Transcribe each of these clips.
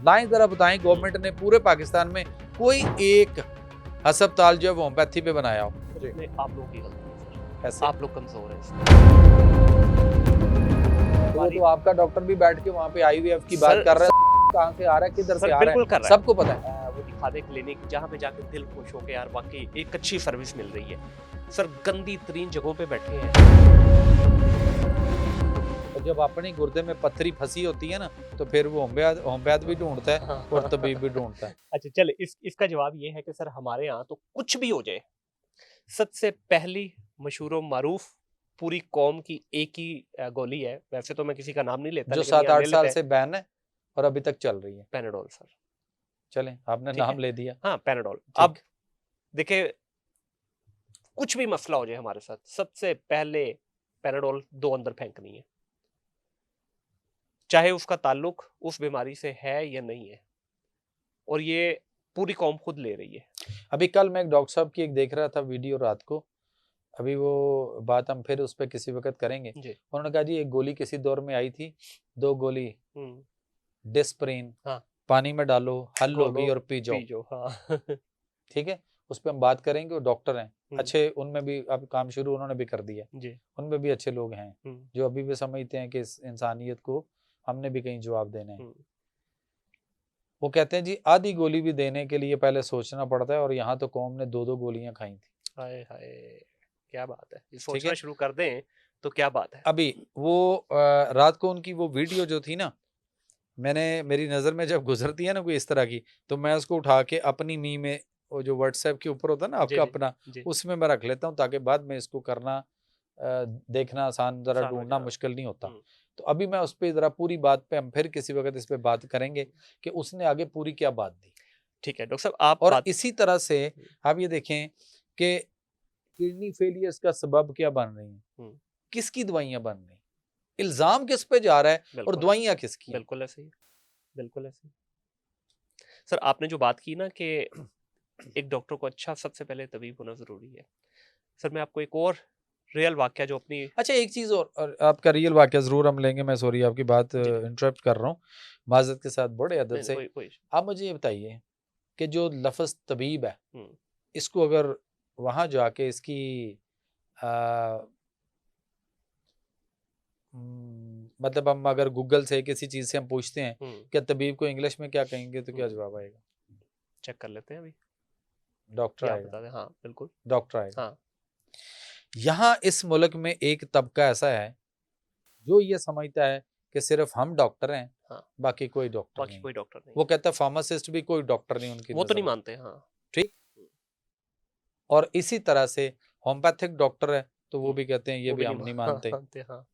ना ही जरा बताएं गवर्नमेंट ने पूरे पाकिस्तान में कोई एक अस्पताल जो है वो होम्योपैथी पे बनाया हो। आप लोगों की गलती है सर, ऐसे आप लोग कमजोर हैं। तो आपका डॉक्टर भी बैठ के वहाँ पे आईवीएफ की बात सर, कर रहा है, कहाँ से आ रहा है, किधर से आ रहा बिल्कुल है, कर रहा है। सबको पता है। वो दिखा दे क्लिनिक जहाँ पे जाके दिल खुश हो के यार वाकई एक अच्छी सर्विस मिल रही है। सर गंदी तरीन जगहों पे बैठे हैं। और जब अपनी गुर्दे में पत्थरी फंसी होती है ना तो फिर वो होम्योपैथ भी ढूंढता है और तबीब भी ढूंढता है। अच्छा चले, इसका जवाब ये है कि सर हमारे यहाँ तो कुछ भी हो जाए, सबसे पहली मशहूर मारूफ पूरी कौम की एक ही गोली है, वैसे तो मैं किसी का नाम नहीं लेता, जो लेकिन यहाँ 7-8 ले साल लेते से बैन है और अभी तक चल रही है, पैनाडोल सर। चलें आपने ठीक नाम है? ले दिया। हाँ पैनाडोल। ठीक। अब देखिए कुछ भी मसला हो जाए हमारे साथ, सबसे पहले पैनाडोल 2 अंदर फेंकनी है, चाहे उसका ताल्लुक उस बीमारी से है या नहीं है, और ये पूरी कौम खुद ले रही है। अभी कल मैं एक डॉक्टर साहब की एक देख रहा था वीडियो रात को, अभी वो बात हम फिर उस पर किसी वक्त करेंगे। जी। उन्होंने कहा जी एक गोली किसी दौर में आई थी, 2 गोली डिस्प्रिन, हाँ पानी में डालो हल होगी और पी जाओ। पी जाओ। हाँ ठीक है, उस पर हम बात करेंगे। वो डॉक्टर हैं हम्म, अच्छे, उनमें भी अब काम शुरू उन्होंने भी कर दिया, जी। उनमें भी अच्छे लोग हैं जो अभी भी समझते हैं कि इस इंसानियत को हमने भी कहीं जवाब देना है। वो कहते हैं जी आधी गोली भी देने के लिए पहले सोचना पड़ता है, और यहाँ तो कौम ने 2-2 गोलियां खाई थी। हाय हाय, क्या बात है, ये ठीक सोचना है, शुरू कर दें तो क्या बात है। अभी वो रात को उनकी वो वीडियो जो थी ना, मेरी नज़र में जब गुजरती है ना कोई इस तरह की, तो मैं उसको उठा के अपनी मी में, वो जो व्हाट्सएप के ऊपर होता है ना जी आपका जी अपना, जी, उसमें मैं रख लेता हूँ ताकि बाद में इसको करना देखना आसान, ज़रा आसान हो ढूंढना जाए। मुश्किल नहीं होता। तो अभी मैं उस पर ज़रा पूरी बात पे हम फिर किसी वक्त इस पे बात करेंगे कि उसने आगे पूरी क्या बात दी। ठीक है डॉक्टर साहब, आप और बात इसी तरह से आप ये देखें कि किडनी फेलियर्स का सबब क्या बन रही है, किसकी दवाइयाँ बन रही, इल्जाम किस पे जा रहा है और दवाइयाँ किसकी हैं। बिल्कुल ऐसे ही, बिल्कुल ऐसे ही। सर आपने जो बात की ना कि एक डॉक्टर को अच्छा सबसे पहले तबीब होना जरूरी है, सर मैं आपको एक और रियल वाक्य जो अपनी, अच्छा एक चीज़ और आपका रियल वाक्य ज़रूर हम लेंगे, मैं सॉरी आपकी बात इंटरप्ट कर रहा हूँ माज़रत के साथ, बड़े अदब से। कोई आप मुझे ये बताइए कि जो लफ्ज़ तबीब है, इसको अगर वहाँ जाके इसकी मतलब हम अगर गूगल से किसी चीज़ से हम पूछते हैं कि तबीब को इंग्लिश में क्या कहेंगे, तो क्या जवाब आएगा? चेक कर लेते हैं अभी, डॉक्टर क्या आएगा। बता दें। हाँ बिल्कुल डॉक्टर आएगा। हाँ। यहाँ इस मुल्क में एक तबका ऐसा है जो ये समझता है कि सिर्फ हम डॉक्टर हैं, हाँ, बाकी कोई डॉक्टर बाकी नहीं। कोई डॉक्टर नहीं, वो कहता है फार्मासिस्ट भी कोई डॉक्टर नहीं उनकी वो तो नजर नहीं में। मानते। हाँ ठीक। और इसी तरह से होम्योपैथिक डॉक्टर है तो वो भी कहते हैं ये भी हम नहीं मानते। हाँ।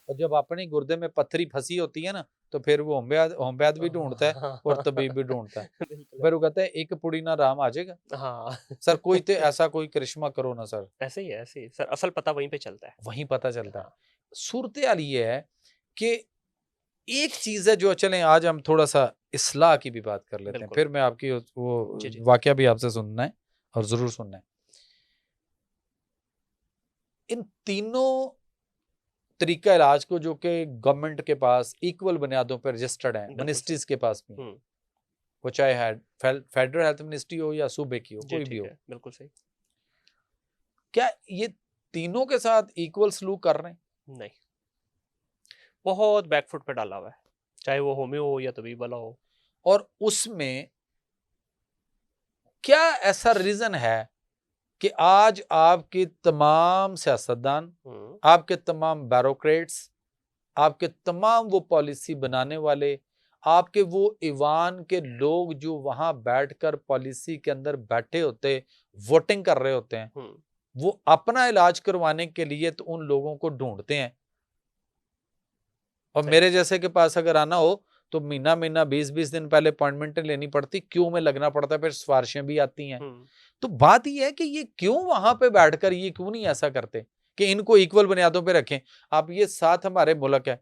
और जब अपनी गुर्दे में पत्थरी फंसी होती है ना तो फिर वो होम्योपैथ भी ढूंढता है और तबीब भी ढूंढता है। फिर वो कहता है एक पुड़ी ना राम आ जाएगा। हाँ सर कोई तो ऐसा कोई करिश्मा करो ना सर। ऐसे ही है, ऐसे ही सर, असल पता वहीं पे चलता है, वहीं पता चलता है। हाँ। सूरत हाल ये है कि एक चीज है जो, चलें आज हम थोड़ा सा इस्लाह की भी बात कर लेते हैं, फिर मैं आपकी वो जी, जी। वाकया भी आपसे सुनना है और जरूर सुनना है। इन तीनों तरीका इलाज को जो कि गवर्नमेंट के पास इक्वल बुनियादों पर रजिस्टर्ड है, मिनिस्ट्रीज के पास भी, वो चाहे फेडरल हेल्थ मिनिस्ट्री हो या सूबे की हो, कोई भी हो, बिल्कुल सही, क्या ये तीनों के साथ इक्वल सलूक कर रहे हैं? नहीं, बहुत बैकफुट पे डाला हुआ है, चाहे वो होम्यो हो या तबीब वाला हो। और उसमें क्या ऐसा रीजन है कि आज आपके तमाम सियासतदान, आपके तमाम ब्यूरोक्रेट्स, आपके तमाम वो पॉलिसी बनाने वाले, आपके वो ईवान के लोग जो वहां बैठकर पॉलिसी के अंदर बैठे होते, वोटिंग कर रहे होते हैं, वो अपना इलाज करवाने के लिए तो उन लोगों को ढूंढते हैं, और मेरे जैसे के पास अगर आना हो तो महीना महीना 20-20 दिन पहले अपॉइंटमेंट लेनी पड़ती, क्यों में लगना पड़ता है, फिर सिफारिशें भी आती हैं। तो बात ये है कि ये क्यों वहां पे बैठकर ये क्यों नहीं ऐसा करते कि इनको इक्वल बुनियादों पे रखें। आप ये साथ हमारे मुल्क है,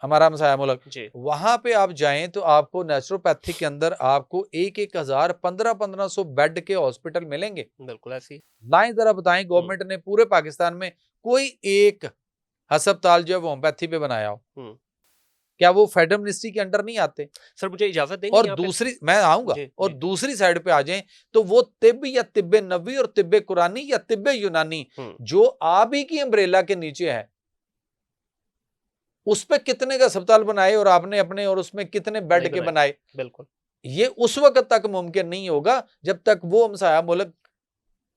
हमारा हमसाया मुल्क, वहां पे आप जाएं तो आपको नेचुरोपैथी के अंदर आपको 1,000 1500 बेड के हॉस्पिटल मिलेंगे। बिल्कुल ऐसी ना ही जरा बताएं गवर्नमेंट ने पूरे पाकिस्तान में कोई एक अस्पताल जो है वो होम्योपैथी पे बनाया हो। क्या वो फेडरल मिनिस्ट्री के अंडर नहीं आते? सर मुझे इजाजत देंगे और यहाँ पे? दूसरी, मैं आऊंगा, जी, और जी। दूसरी साइड पे आ जाएं तो वो तिब्ब या तिब्ब नबी और तिब्ब कुरानी या तिब्ब यूनानी जो आप ही की अम्ब्रेला के नीचे है, उस पे कितने का अस्पताल बनाए और आपने अपने, और उसमें कितने बेड के बनाए? बिल्कुल। ये उस वक्त तक मुमकिन नहीं होगा जब तक वो हमसाया मुल्क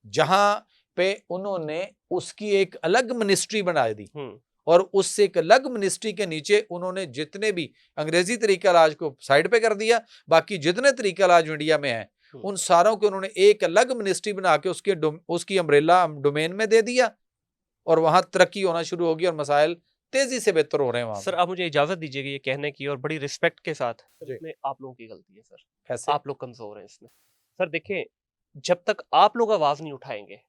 जहां पे उन्होंने उसकी एक अलग मिनिस्ट्री बना दी और उससे एक अलग मिनिस्ट्री के नीचे उन्होंने जितने भी अंग्रेजी तरीका इलाज को साइड पे कर दिया, बाकी जितने तरीका इलाज इंडिया में है उन सारों को उन्होंने एक अलग मिनिस्ट्री बना के उसकी अम्ब्रेला डोमेन में दे दिया और वहां तरक्की होना शुरू होगी और मसाइल तेजी से बेहतर हो रहे हैं वहां। सर आप मुझे इजाजत दीजिएगा ये कहने की, और बड़ी रिस्पेक्ट के साथ, इसमें आप लोगों की गलती है सर। कैसे? आप लोग कमजोर हैं इसमें। सर देखिए, जब तक आप लोग आवाज नहीं उठाएंगे,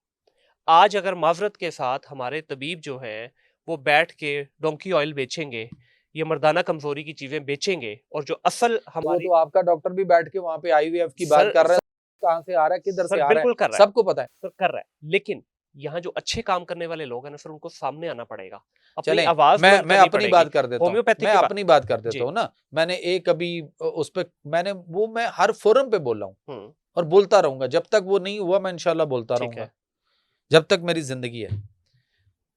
आज अगर माजरत के साथ हमारे तबीब जो हैं वो बैठ के डोंकी ऑयल बेचेंगे, ये मर्दाना कमजोरी की चीजें बेचेंगे, और जो असल हमारी, तो आपका डॉक्टर भी बैठ के वहां पे आईवीएफ की बात कर रहा है, कहां से आ रहा है, किधर से आ रहा बिल्कुल है, कर रहा है, सबको पता है। सर कर रहा है, लेकिन यहाँ जो अच्छे काम करने वाले लोग हैं ना सर, उनको सामने आना पड़ेगा, अपनी चलें, आवाज मैं बुलंद करनी अपनी पड़ेगी। बात कर देता हूँ, होम्योपैथी मैं की अपनी बात कर देता जी। हूँ ना। मैंने एक अभी उस पे मैं हर फोरम पे बोला हूँ हम्म, और बोलता रहूंगा जब तक वो नहीं हुआ, मैं इंशाल्लाह बोलता ठीक रहूंगा है। जब तक मेरी जिंदगी है।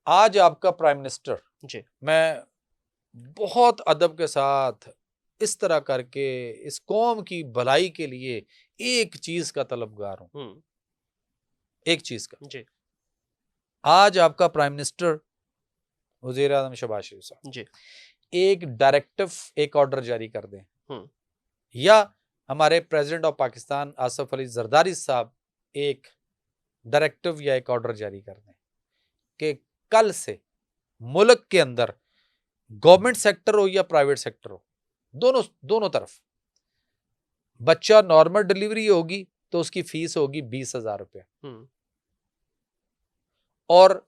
आज आपका प्राइम मिनिस्टर, जी। मैं बहुत अदब के साथ इस तरह करके इस कौम की भलाई के लिए एक चीज का तलबगार हूं, एक चीज का। जी। आज आपका प्राइम मिनिस्टर वज़ीर आज़म शहबाज शरीफ साहब जी। एक डायरेक्टिव, एक ऑर्डर जारी कर दें, या हमारे प्रेसिडेंट ऑफ पाकिस्तान आसिफ अली जरदारी साहब एक डायरेक्टिव या एक ऑर्डर जारी कर दें कि कल से मुल्क के अंदर गवर्नमेंट सेक्टर हो या प्राइवेट सेक्टर हो, दोनों तरफ बच्चा नॉर्मल डिलीवरी होगी तो उसकी फीस होगी 20,000 रुपया, और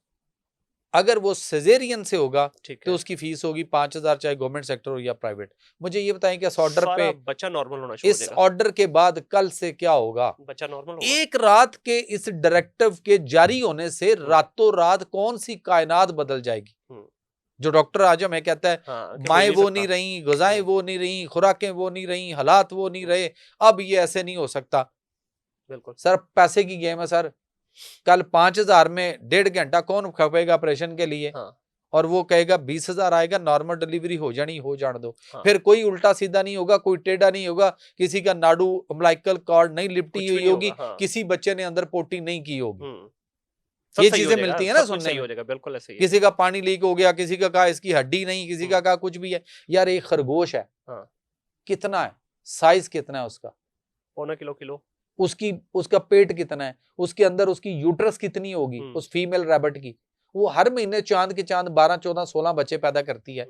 अगर वो सिजेरियन से होगा तो उसकी फीस होगी 5,000, चाहे गवर्नमेंट सेक्टर हो या प्राइवेट। मुझे ये बताएं कि इस ऑर्डर पे, बच्चा नॉर्मल होना शुरू हो इस जाएगा। ऑर्डर के बाद कल से क्या होगा? बच्चा नॉर्मल होगा। एक रात के इस डायरेक्टिव के जारी होने से रातों रात कौन सी कायनात बदल जाएगी। जो डॉक्टर आजम है कहता है माएँ वो नहीं रही, ग़िज़ाएं वो नहीं रही, खुराकें वो नहीं रही, हालात वो नहीं रहे, अब ये ऐसे नहीं हो सकता। बिल्कुल सर पैसे की गेम है सर। कल 5,000 में 1.5 घंटा कौन खपेगा ऑपरेशन के लिए? और वो कहेगा 20,000 आएगा, नॉर्मल डिलीवरी हो जानी, हो जाने दो। फिर कोई उल्टा सीधा नहीं होगा, कोई टेढ़ा नहीं होगा, किसी का नाडू अम्बिलिकल कॉर्ड नहीं लिपटी हुई होगी, किसी बच्चे ने अंदर पोटी नहीं की होगी। ये चीजें मिलती है ना सुनने में। बिल्कुल ऐसे ही। किसी का पानी लीक हो गया, किसी का कहा इसकी हड्डी नहीं, किसी का कहा कुछ भी है। यार एक खरगोश है, कितना है साइज, कितना है उसका? 1.25 किलो। उसका पेट कितना है, उसके अंदर उसकी यूट्रस कितनी होगी उस फीमेल रैबिट की। वो हर महीने चांद के चांद 12, 14, 16 बच्चे पैदा करती है।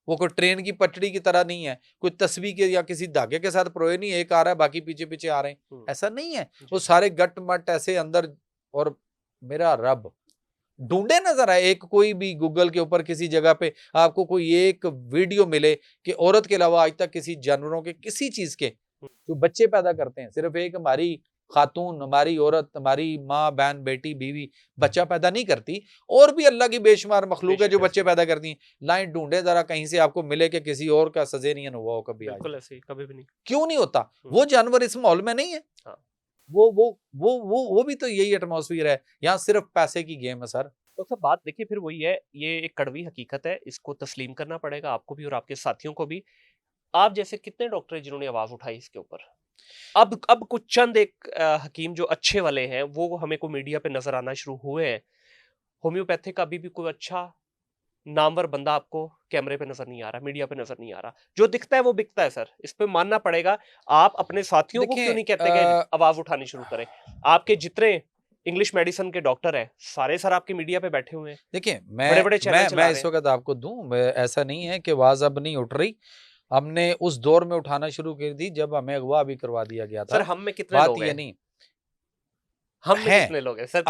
वो कोई ट्रेन की पटड़ी की तरह नहीं है, कोई तस्वीर के या किसी धागे के साथ प्रोए नहीं, एक आ रहा है बाकी पीछे पीछे आ रहे हैं, ऐसा नहीं है। वो सारे गट मट ऐसे अंदर। और मेरा रब, ढूंढे नजर आए एक कोई भी गूगल के ऊपर किसी जगह पे आपको कोई एक वीडियो मिले कि औरत के अलावा आज तक किसी जानवरों के, किसी चीज के जो बच्चे पैदा करते हैं, सिर्फ एक हमारी खातून, हमारी औरत, हमारी माँ, बहन, बेटी, बीवी बच्चा पैदा नहीं करती, और भी अल्लाह की बेशुमार मखलूक है जो बच्चे पैदा करती हैं। लाइन ढूंढे जरा कहीं से आपको मिले कि किसी और का सजेरियन हुआ हो कभी। बिल्कुल ऐसे ही, कभी भी नहीं। क्यों नहीं होता? वो जानवर इस माहौल में नहीं है। वो भी तो यही एटमॉस्फेयर है। यहाँ सिर्फ पैसे की गेम है सर। तो सब बात देखिए फिर वही है, ये एक कड़वी हकीकत है, इसको तस्लीम करना पड़ेगा आपको भी और आपके साथियों को भी। आप जैसे कितने डॉक्टर हैं जिन्होंने आवाज उठाई इसके ऊपर। अब कुछ चंद एक हकीम जो अच्छे वाले हैं वो हमें को मीडिया पे नजर आना शुरू हुए हैं। होम्योपैथिक का भी कोई अच्छा नामवर बंदा आपको कैमरे पे नजर नहीं आ रहा, मीडिया पे नजर नहीं आ रहा। जो दिखता है वो बिकता है सर, इस पे मानना पड़ेगा। आप अपने साथियों को क्यों नहीं कहते कि आवाज उठानी शुरू करें? आपके जितने इंग्लिश मेडिसिन के डॉक्टर हैं सारे सर आपके मीडिया पे बैठे हुए हैं। देखिए मैं इस वक्त आपको दूं, ऐसा नहीं है कि आवाज अब नहीं उठ रही। हमने उस दौर में उठाना शुरू कर दी जब हमें अगवा भी करवा दिया गया था। सर हम में कितने लोग हैं? नहीं, हम में कितने लोग हैं सर?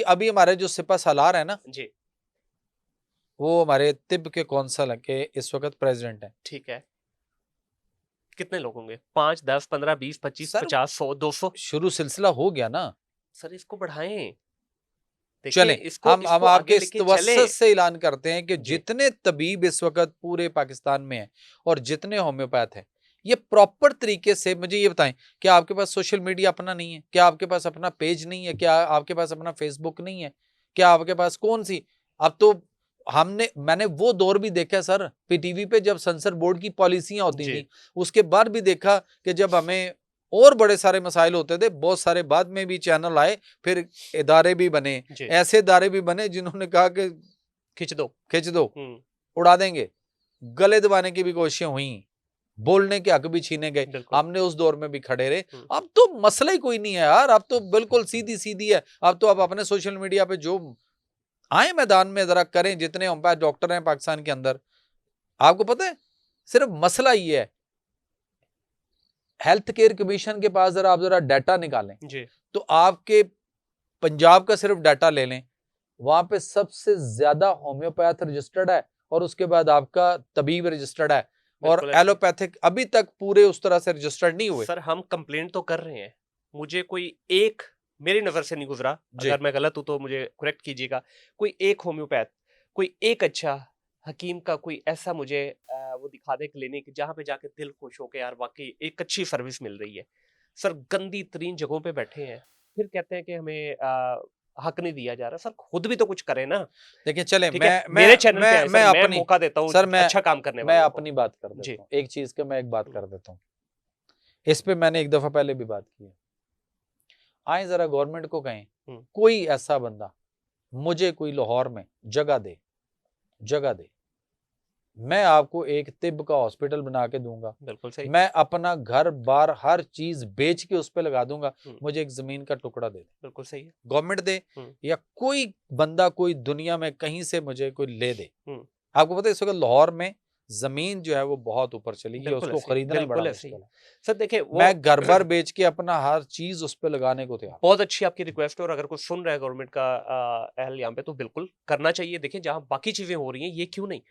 अभी हमारे जो सिपा सालार है ना जी, वो हमारे तिब्ब के कौंसल के इस वक्त प्रेसिडेंट हैं। ठीक है, कितने लोग होंगे? 5, 10, 15, 20, 25, 50, 100, 200? शुरू सिलसिला हो गया ना सर इसको बढ़ाएं। देखिए, चलें, इसको हम इसको आपके आगे लेके तवज्जुह चलें। से ऐलान करते हैं कि जी। जितने तबीब इस वक़्त पूरे पाकिस्तान में हैं और जितने होम्योपैथ हैं, ये प्रॉपर तरीके से मुझे ये बताएँ, क्या आपके पास सोशल मीडिया अपना नहीं है? क्या आपके पास अपना पेज नहीं है? क्या आपके पास अपना फ़ेसबुक नहीं है? क्या आपके पास कौन-सी, अब तो मैंने वो दौर भी देखा सर, टीवी पे जब सेंसर बोर्ड की पॉलिसियाँ होती जी। थी, उसके बाद भी देखा कि जब हमें और बड़े सारे मसाइल होते थे, बहुत सारे बाद में भी चैनल आए, फिर इदारे भी बने, जी। ऐसे इदारे भी बने जिन्होंने कहा कि खींच दो। खींच दो, हुँ, उड़ा देंगे। गले दबाने की भी कोशिशें हुई, बोलने के हक भी छीने गए। बिल्कुल। हमने उस दौर में भी खड़े रहे। हुँ। अब तो मसला ही कोई नहीं है यार, अब तो बिल्कुल सीधी-सीधी है। अब तो आप अपने सोशल मीडिया पे जो आए मैदान में ज़रा करें, जितने होम्योपैथ डॉक्टर हैं पाकिस्तान के अंदर। आपको पता है, सिर्फ मसला ये है, हेल्थ केयर कमीशन के पास आप ज़रा डाटा निकालें, जी। तो आपके पंजाब का सिर्फ डाटा ले लें, वहाँ पे सबसे ज़्यादा होम्योपैथ रजिस्टर्ड है और उसके बाद आपका तबीब रजिस्टर्ड है और बिल्कुल ऐसे ही। एलोपैथिक अभी तक पूरे उस तरह से रजिस्टर्ड नहीं हुए। सर, हम कंप्लेंट तो कर रहे हैं। मुझे कोई एक मेरी नज़र से नहीं गुज़रा, जी। अगर मैं गलत हूँ तो मुझे करेक्ट कीजिएगा। कोई एक होम्योपैथ, कोई एक अच्छा हकीम का कोई ऐसा मुझे वो दिखा दें क्लिनिक जहाँ पे जाके दिल खुश हो के यार वाक़ई एक अच्छी सर्विस मिल रही है। सर, गंदी तरीन जगहों पे बैठे हैं, फिर कहते हैं कि हमें हक नहीं दिया जा रहा। सर, खुद भी तो कुछ करें ना। देखिए चलें, ठीक है? मैं मेरे मैं चैनल पे मैं आएँ मैं सर, मैं अपनी मौका देता हूँ सर अच्छा काम करने मैं वालों को। अपनी बात कर जी। देता हूँ। एक चीज़ का मैं एक बात हुँ। कर देता हूँ। इस पे मैंने एक दफ़ा पहले भी बात की है। आएँ ज़रा गवर्नमेंट को कहें, हुँ। कोई ऐसा बंदा मुझे कोई लाहौर में जगह दे। मैं आपको एक तिब का हॉस्पिटल बना के दूँगा। बिल्कुल सही। मैं अपना घर-बार हर चीज़ बेच के उस पे लगा दूँगा। हुँ। मुझे एक ज़मीन का टुकड़ा दे दे। बिल्कुल सही है। गवर्नमेंट दे हुँ। या कोई बंदा कोई दुनिया में कहीं से मुझे कोई ले दे। हुँ। आपको पता है इस वक़्त लाहौर में ज़मीन जो है वो बहुत ऊपर चली गई है, बिल्कुल उसको ऐसे ही, खरीदना ही बड़ा बिल्कुल ऐसे ही। मुश्किल है। सर देखिए वो मैं घर-बार बेच के अपना हर चीज़ उस पे लगाने को तैयार हूँ। बहुत अच्छी आपकी रिक्वेस्ट है और अगर कोई सुन रहा है गवर्नमेंट का अहल यहाँ पे तो बिल्कुल करना चाहिए। देखिए जहाँ बाकी चीज़ें हो रही हैं ये क्यों नहीं?